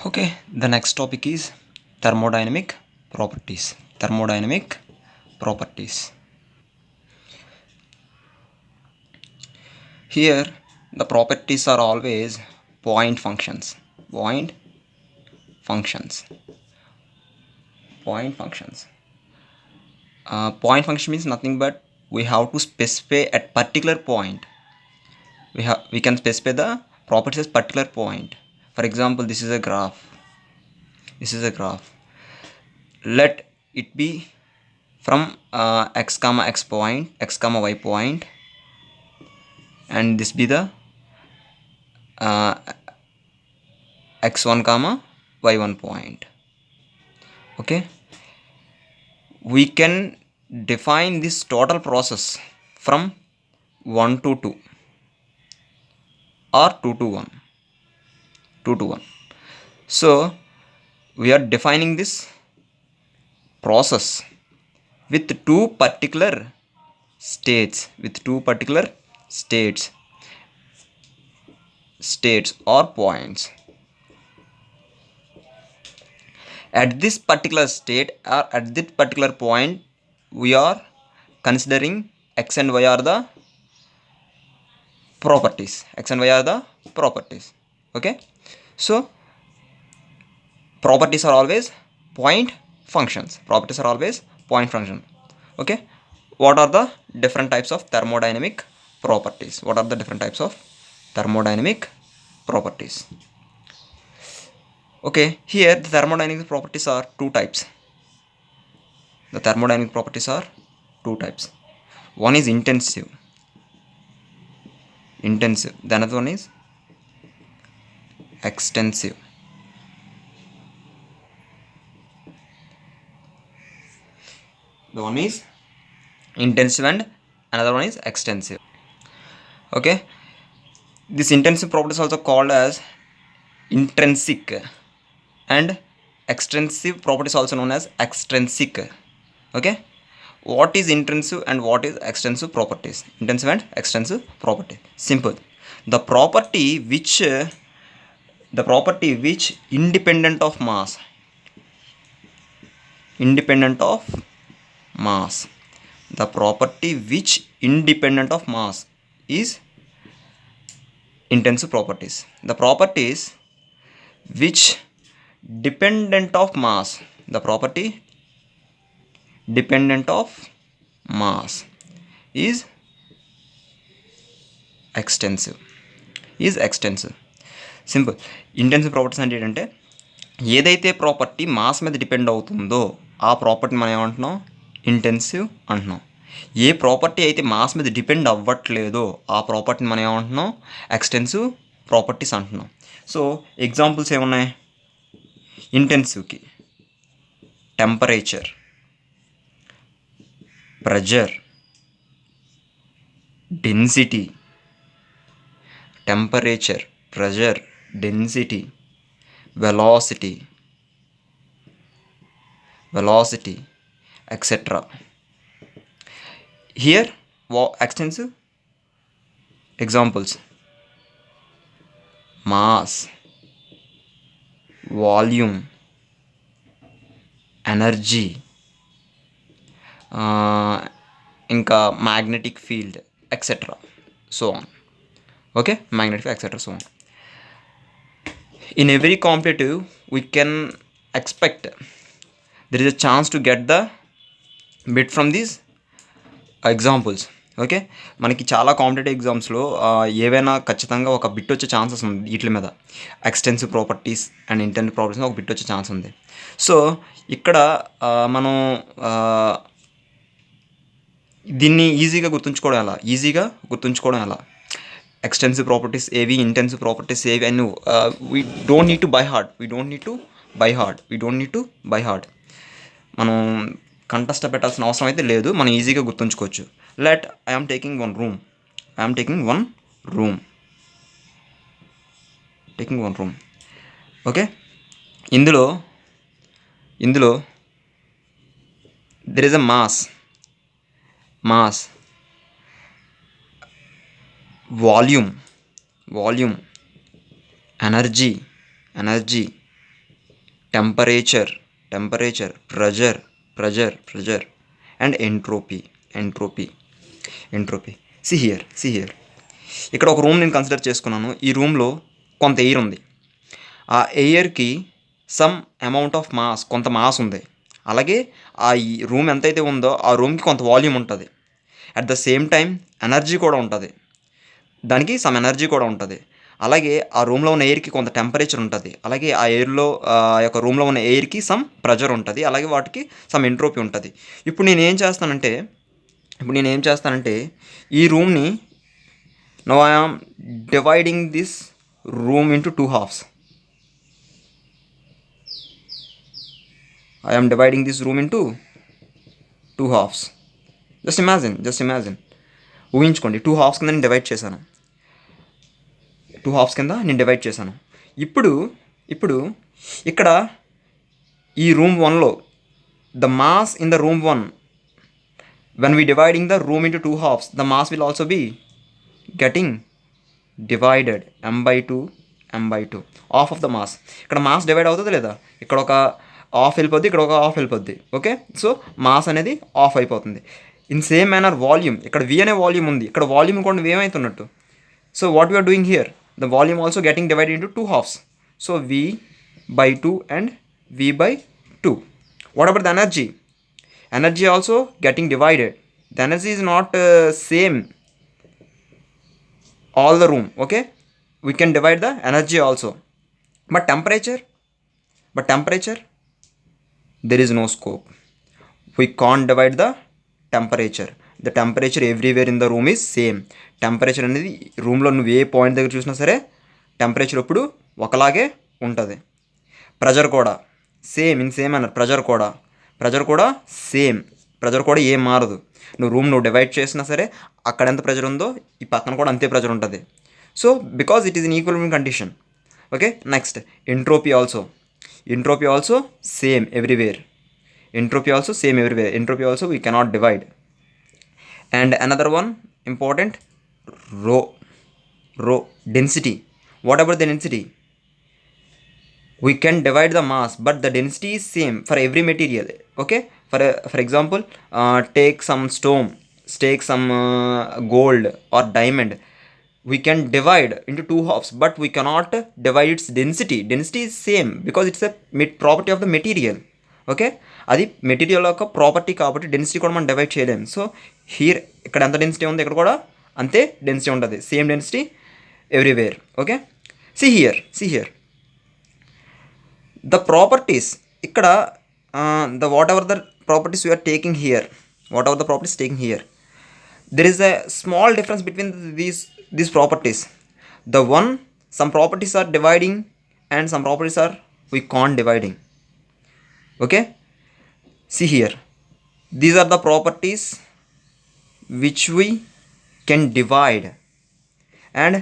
Okay, the next topic is thermodynamic properties. Thermodynamic properties. Here, the properties are always point functions. Point functions. Point functions. Point function means nothing but we have to specify at particular point. We can specify the properties at particular point. For example, this is a graph. This is a graph. Let it be from x comma x point, x comma y point, and this be the uh, x1 comma y1 point. Okay, we can define this total process from 1 to 2 or 2 to 1, 2 to 1. So we are defining this process with two particular states, states or points. At this particular state or at this particular point, we are considering x and y are the properties. X and y are the properties. Okay, so properties are always point functions. Properties are always point function. Okay, what are the different types of thermodynamic properties? What are the different types of thermodynamic properties? Okay, here the thermodynamic properties are two types. The thermodynamic properties are two types. One is intensive. The another one is extensive. The one is intensive and another one is extensive. Okay, this intensive property is also called as intrinsic, and extrinsic property is also known as extrinsic. Okay, what is intrinsic and what is extensive properties? Intensive and extensive property. Simple. The property which independent of mass the property which independent of mass is intensive properties. The properties which dependent of mass, the property dependent of mass is extensive. Simple. Intensive properties అంటే ఏంటంటే ఏదైతే property mass మీద depend అవుతుందో ఆ property మనం ఏమంటున్నాం? Intensive అంటున్నాం. ఏ ప్రాపర్టీ అయితే మాస్ మీద డిపెండ్ అవ్వట్లేదో ఆ ప్రాపర్టీని మనం ఏమంటున్నాం? ఎక్స్టెన్సివ్ ప్రాపర్టీస్ అంటున్నాం. సో ఎగ్జాంపుల్స్ ఏమున్నాయి ఇంటెన్సివ్కి? Temperature, pressure, density, temperature, pressure, density, velocity, etc. Here extensive examples: mass, volume, energy, ఇంకా magnetic field, etc. so on. Okay, magnetic, etc. so on. In every competitive we can expect there is a chance to get the bit from these examples. Okay, మనకి చాలా competitive ఎగ్జామ్స్లో ఏవైనా ఖచ్చితంగా ఒక bit వచ్చే chances ఉంది వీటి మీద. Extensive properties and intensive properties ఒక బిట్ వచ్చే ఛాన్స్ ఉంది. సో ఇక్కడ మనం దీన్ని ఈజీగా గుర్తుంచుకోవడం ఎలా? ఎక్స్టెన్సివ్ ప్రాపర్టీస్ ఏవి, ఇంటెన్సివ్ ప్రాపర్టీస్ ఏవి అని we don't need to by heart. మనం కంటెస్ట్ పెట్టాల్సిన అవసరం అయితే లేదు, మనం ఈజీగా గుర్తుంచుకోవచ్చు. Let I'm taking one room. Okay, ఇందులో there is a mass, volume, energy, temperature, temperature, pressure, and entropy. See here. ఇక్కడ ఒక రూమ్ నేను కన్సిడర్ చేసుకున్నాను. ఈ రూమ్లో కొంత ఎయిర్ ఉంది. ఆ ఎయిర్కి సమ్ అమౌంట్ ఆఫ్ మాస్, కొంత మాస్ ఉంది. అలాగే ఆ ఈ రూమ్ ఎంతైతే ఉందో ఆ రూమ్కి కొంత వాల్యూమ్ ఉంటుంది. At the same time energy కూడా ఉంటుంది. దానికి సమ్ ఎనర్జీ కూడా ఉంటుంది. అలాగే ఆ రూమ్లో ఉన్న ఎయిర్కి కొంత టెంపరేచర్ ఉంటుంది. అలాగే ఆ ఎయిర్లో ఆ యొక్క రూమ్లో ఉన్న ఎయిర్కి సమ్ ప్రెజర్ ఉంటుంది. అలాగే వాటికి సమ్ ఎంట్రోపీ ఉంటుంది. ఇప్పుడు నేను ఏం చేస్తానంటే ఈ రూమ్ని now I am dividing this room into two halves. I am dividing this room into two halves. Just imagine. ఊహించుకోండి, టూ హాఫ్స్ కింద నేను డివైడ్ చేశాను. ఇప్పుడు ఇక్కడ ఈ రూమ్ 1లో the mass in the room 1, when we dividing the room into two halves, the mass will also be getting divided m/2 half of the mass. ఇక్కడ mass divide అవుతుంది లేదా? ఇక్కడ ఒక ఆఫ్ వెళ్ళిపోద్ది, ఇక్కడ ఒక ఆఫ్ వెళ్ళిపోద్ది. ఓకే, సో మాస్ అనేది ఆఫ్ అయిపోతుంది. ఇన్ సేమ్ మేనర్ వాల్యూమ్, ఇక్కడ వి అనే వాల్యూమ్ ఉంది, ఇక్కడ వాల్యూమ్ కూడా ఏమవుతున్నట్టు. So what we're doing here, the volume also getting divided into two halves. So v/2 and v/2. What about the energy? Energy also getting divided. The energy is not same all the room. Okay, we can divide the energy also, but temperature there is no scope. We can't divide the temperature. The temperature everywhere in the room is same. Temperature అనేది రూమ్లో నువ్వు ఏ point దగ్గర చూసినా సరే temperature ఇప్పుడు ఒకలాగే ఉంటుంది. Pressure కూడా సేమ్, ఇన్ సేమ్ అన్నారు. ప్రెజర్ కూడా సేమ్. ప్రెజర్ కూడా ఏం మారదు. నువ్వు డివైడ్ చేసినా సరే అక్కడ ఎంత ప్రెజర్ ఉందో ఈ పక్కన కూడా అంతే ప్రెజర్ ఉంటుంది. So because it is in equilibrium condition. Okay, next entropy also same everywhere. Entropy also we cannot divide. And another one important, rho density. What about the density? We can divide the mass, but the density is same for every material. Okay, for example, take some stone, take some gold or diamond. We can divide into two halves, but we cannot divide its density. Density is same because it's a property of the material. Okay, అది material యొక్క property కాబట్టి density కూడా మనం divide చేయలేము. So here ఇక్కడ ఎంత density ఉంది, ఇక్కడ కూడా అంతే డెన్సిటీ ఉంటుంది. Same density everywhere. Okay, see here the properties. ఇక్కడ the whatever the properties we're taking here, there is a small difference between these properties. Some properties are dividing and some properties are we can't dividing. Okay, see here, these are the properties which we can divide, and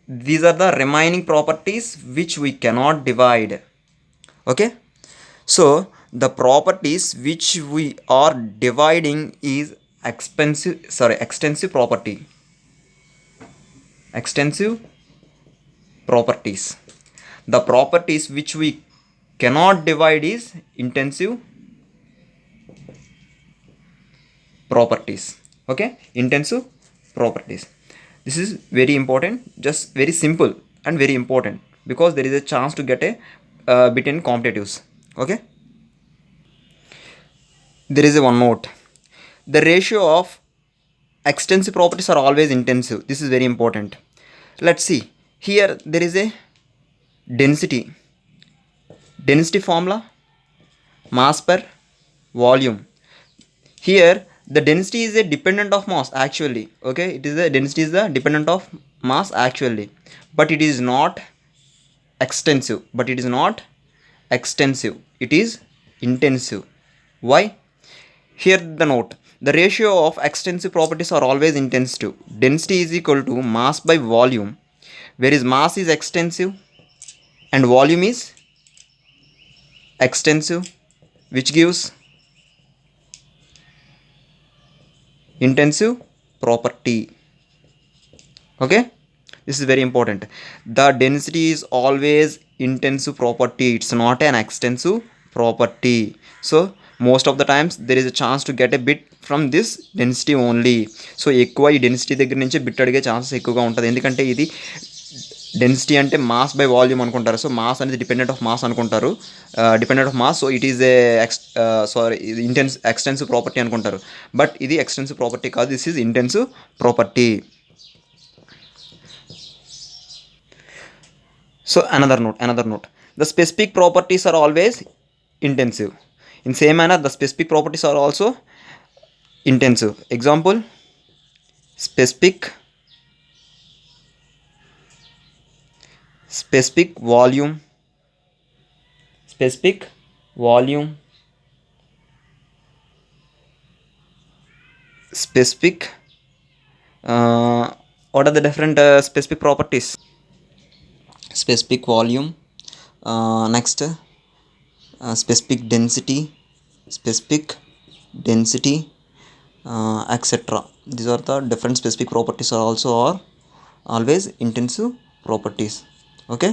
these are the remaining properties which we cannot divide. Okay, so the properties which we are dividing is extensive properties. The properties which we cannot divide is intensive properties. Okay, intensive properties. This is very important, just very simple and very important because there is a chance to get a bit in competitives. Okay, there is a one note. The ratio of extensive properties are always intensive. This is very important. Let's see here, there is a density formula, mass per volume. Here the density is a dependent of mass actually. Okay, density is the dependent of mass actually, but it is not extensive. It is intensive. Why? Here the note, the ratio of extensive properties are always intensive. Density is equal to mass by volume, whereas mass is extensive and volume is extensive, which gives intensive property. Okay, this is very important. The density is always intensive property, it's not an extensive property. So most of the times there is a chance to get a bit from this density only. So ఎక్కువ ఈ density దగ్గర నుంచి bit అడిగే chances ఎక్కువగా ఉంటుంది, ఎందుకంటే ఇది density అంటే మాస్ బై వాల్యూమ్ అనుకుంటారు. సో మాస్ అనేది డిపెండెంట్ ఆఫ్ మాస్ అనుకుంటారు, dependent of mass. So it is a ఇది ఎక్స్టెన్సివ్ ప్రాపర్టీ అనుకుంటారు, బట్ ఇది ఎక్స్టెన్సివ్ ప్రాపర్టీ కాదు, this is intensive property. So another note, the specific properties are always intensive. In same manner, the specific properties are also intensive. Example, specific volume, specific what are the different specific properties? Specific volume, next specific density, etc. These are the different specific properties are also are always intensive properties. Okay.